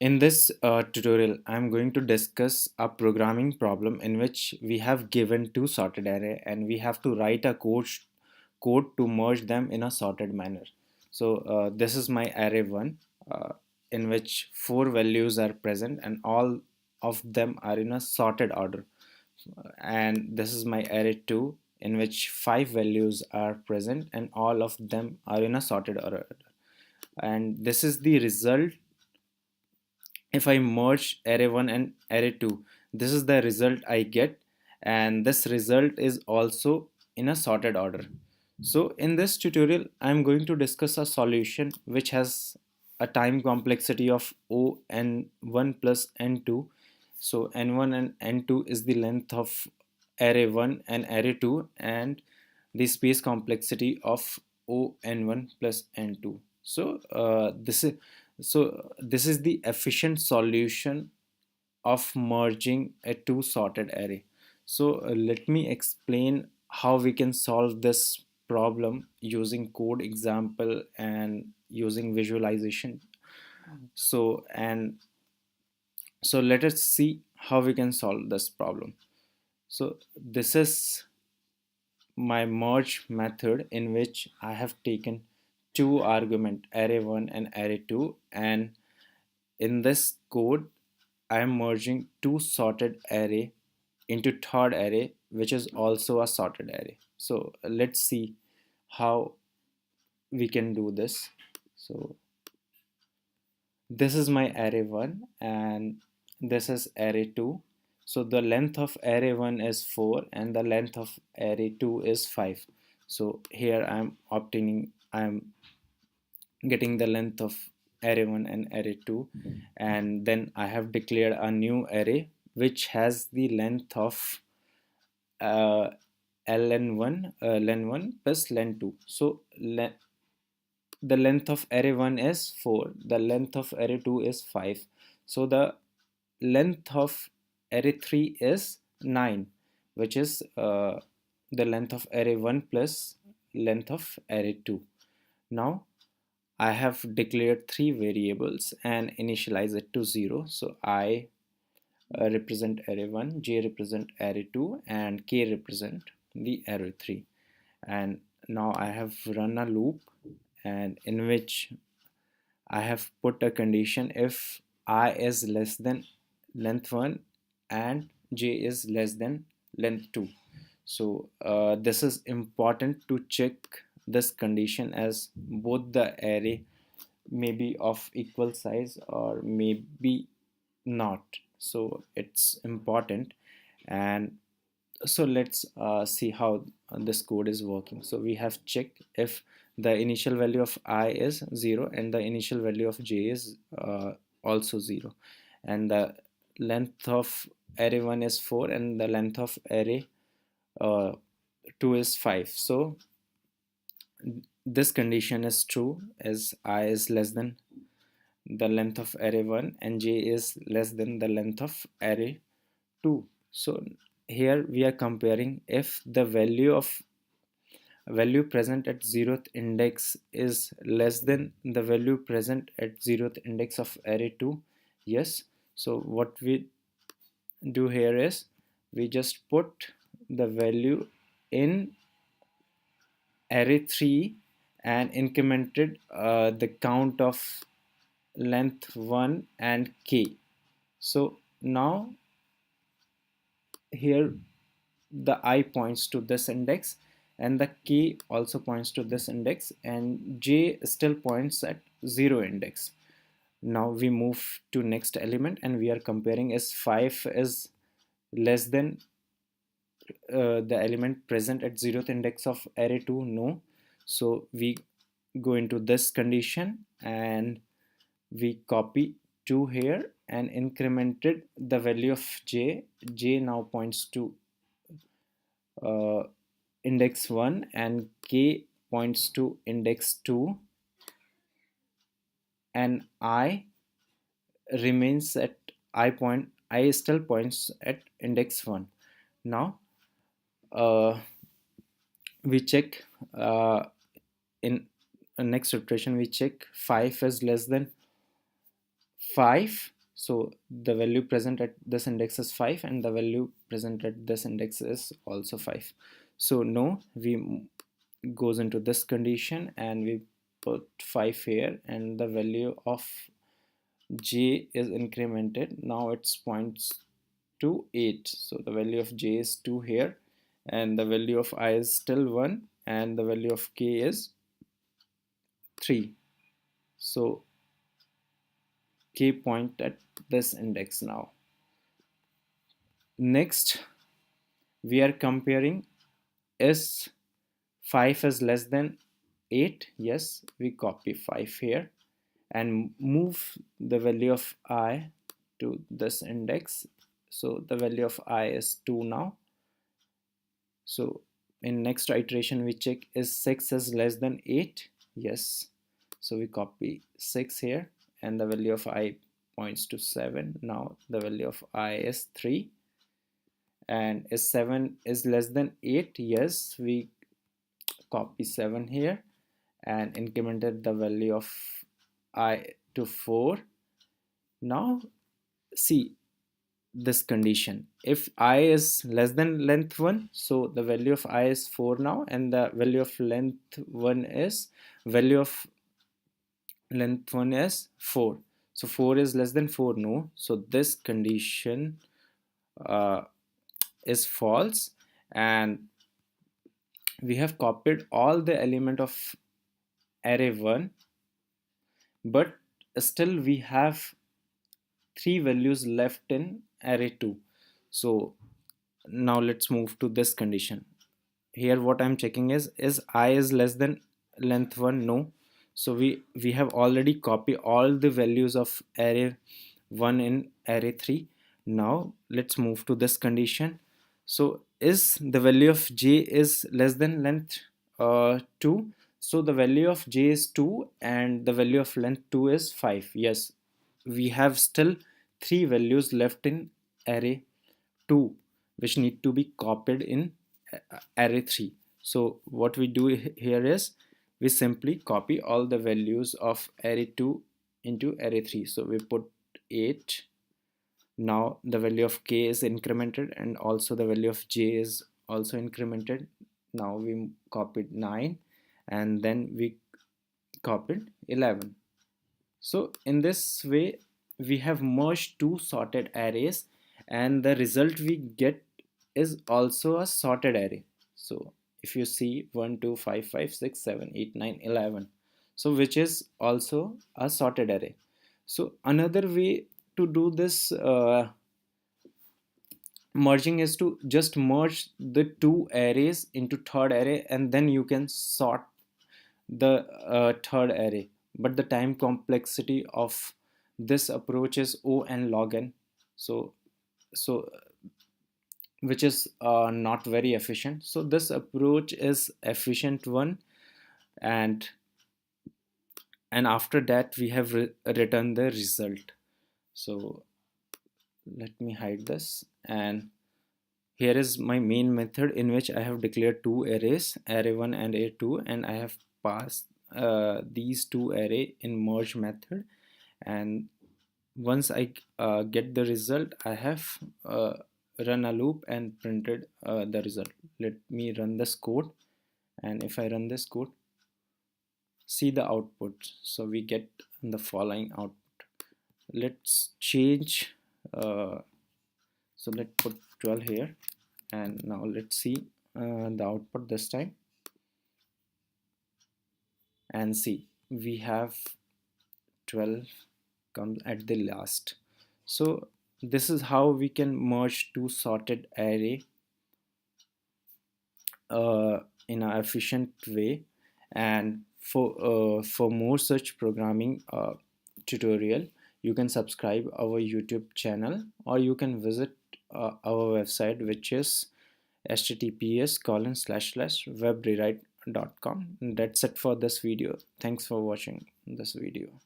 In this tutorial, I'm going to discuss a programming problem in which we have given two sorted array and we have to write a code to merge them in a sorted manner. So this is my array 1 in which four values are present and all of them are in a sorted order. And this is my array 2 in which five values are present and all of them are in a sorted order. And this is the result if I merge array 1 and array 2. This is the result I get, and this result is also in a sorted order. So in this tutorial I'm going to discuss a solution which has a time complexity of O n1 plus n2. So n1 and n2 is the length of array 1 and array 2, and the space complexity of O n1 plus n2. So this is the efficient solution of merging a two sorted array. So let me explain how we can solve this problem using code example and using visualization. So let us see how we can solve this problem. So this is my merge method in which I have taken two argument array 1 and array 2, and in this code I am merging two sorted array into third array which is also a sorted array. So let's see how we can do this. So this is my array 1 and this is array 2. So the length of array 1 is 4 and the length of array 2 is 5. So here I'm getting the length of array 1 and array 2, and then I have declared a new array which has the length of uh, ln1 len1 plus len2. So the length of array 1 is 4, the length of array 2 is 5, so the length of array 3 is 9, which is the length of array 1 plus length of array 2. Now I have declared three variables and initialize it to 0. So I represent array 1, j represent array 2, and k represent the array 3. And now I have run a loop and in which I have put a condition if I is less than length 1 and j is less than length 2. So this is important to check this condition as both the array may be of equal size or maybe not. So it's important. And so let's see how this code is working. So we have checked if the initial value of I is 0 and the initial value of j is also 0, and the length of array 1 is 4 and the length of array uh, 2 is 5. So this condition is true as I is less than the length of array 1 and j is less than the length of array 2. So here we are comparing if the value present at 0th index is less than the value present at 0th index of array 2. Yes. So what we do here is we just put the value in array 3 and incremented the count of length 1 and k. So now here the I points to this index and the k also points to this index and j still points at 0 index. Now we move to next element and we are comparing is 5 is less than the element present at 0th index of array 2. No. So we go into this condition and we copy 2 here and incremented the value of j now points to uh, index 1 and k points to index 2 and I remains at I still points at index 1. Now we check in next iteration we check 5 is less than 5. So the value present at this index is 5 and the value present at this index is also 5. So no, we goes into this condition and we put 5 here and the value of j is incremented. Now it's points to 8. So the value of j is 2 here and the value of I is still 1 and the value of k is 3. So k point at this index now. Next, we are comparing, is 5 is less than 8? Yes, we copy 5 here and move the value of I to this index. So the value of I is 2 now. So in next iteration we check, is 6 is less than 8? Yes. So we copy 6 here and the value of I points to 7. Now the value of I is 3. And is 7 is less than 8? Yes, we copy 7 here and incremented the value of I to 4. Now see this condition, if I is less than length 1, so the value of I is 4 now and the value of length 1 is 4. So 4 is less than 4, no, so this condition uh, is false and we have copied all the element of array 1, but still we have 3 values left in array 2. So now let's move to this condition. Here what I'm checking is I is less than length 1? No. So we have already copied all the values of array 1 in array 3. Now let's move to this condition. So is the value of j is less than length 2? So the value of j is 2 and the value of length 2 is 5. Yes, we have still 3 values left in array 2 which need to be copied in array 3. So what we do here is we simply copy all the values of array 2 into array 3. So we put 8. Now the value of k is incremented and also the value of j is also incremented. Now we copied 9 and then we copied 11. So in this way we have merged two sorted arrays and the result we get is also a sorted array. So if you see 1 2 5 5 6 7 8 9 11, so which is also a sorted array. So another way to do this merging is to just merge the two arrays into third array and then you can sort the third array, but the time complexity of this approach is O n log n. So which is not very efficient. So this approach is efficient one, and after that we have written the result. So let me hide this, and here is my main method in which I have declared two arrays, array 1 and array 2, and I have passed these two array in merge method, and once I get the result, I have run a loop and printed the result. Let me run this code, and if I run this code, see the output. So we get the following output. Let's change so let's put 12 here, and now let's see the output this time, and see we have 12 comes at the last. So this is how we can merge two sorted array in an efficient way. And for more such programming tutorial, you can subscribe our YouTube channel, or you can visit our website, which is https://webrewrite.com. That's it for this video. Thanks for watching this video.